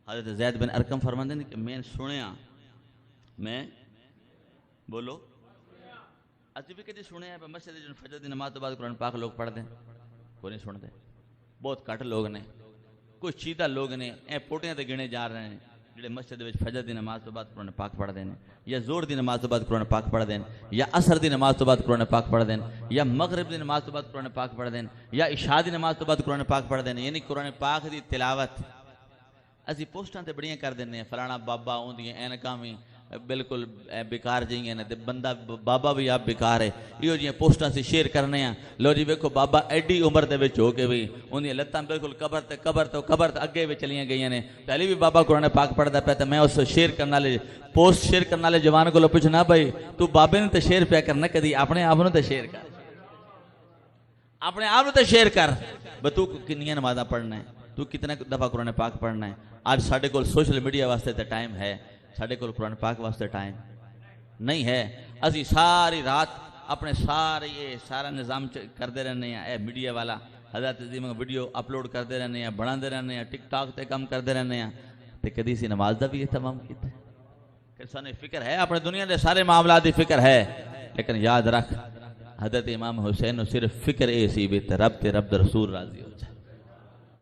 حضرت زید بن ارقم فرماتے ہیں کہ میں سنیا میں بولو اسی بھی کدی سنے ہیں مسجد فجر دی نماز تو بعد قرآن پاک لوگ پڑھ دیں کوئی نہیں سنتے بہت کٹ لوگ نے کچھ چیدہ لوگ نے اے پوٹیاں تے گنے جا رہے ہیں جڑے مسجد وچ فجر دی نماز تو بعد قرآن پاک پڑھ دیں یا زور دی نماز تو بعد قرآن پاک پڑھ دیں یا عصر دی نماز تو بعد قرآن پاک پڑھ دیں یا مغرب دی نماز تو بعد قرآن پاک پڑھ دیں یا عشاء دی نماز تو بعد قرآن پاک پڑھ دیں یعنی قرآن پاک دی تلاوت اسی پوسٹاں تے بڑیاں کر دینے ہیں فلانا بابا ہوندیاں اینکاں وی بالکل بیکار جائیں نے بندہ بابا بھی آپ بیکار ہے یہ جی پوسٹاں سے شیئر کرنے ہیں لو جی ویکھو بابا ایڈی عمر دے وچ ہو کے بھی انہی لتاں بالکل قبر تے اگے وچ چلیاں گئیاں نے پہلے بھی بابا قرآن پاک پڑھدا پیا تے میں اس شیئر کرنے والے پوسٹ شیئر کرنے والے جوان کولوں پوچھنا بھائی تو بابے نے تے شیئر پیا کرنا کدی اپنے آپ نوں تے شیئر کر اپنے آپ نوں تے شیئر کر بے تو کنیاں نمازاں پڑھنا ہے تو کتنے دفعہ قرآن پاک پڑھنا ہے آج ساڈے کول سوشل میڈیا واسطے تے ٹائم ہے ساڈے کول قرآن پاک واسطے ٹائم نہیں ہے اسی ساری رات اپنے سارا نظام کرتے رہنے ہیں اے میڈیا والا حضرت عظیم ویڈیو اپلوڈ کرتے رہنے ہیں بناتے رہنے ہیں ٹک ٹاک تے کام کرتے رہنے ہیں تے کدی سی نماز دا بھی اہتمام کیتا کہ سانوں فکر ہے اپنے دنیا دے سارے معاملات دی فکر ہے لیکن یاد رکھ حضرت امام حسین نو صرف فکر اے سی بھی رب تے رب دا رسول راضی ہو جائے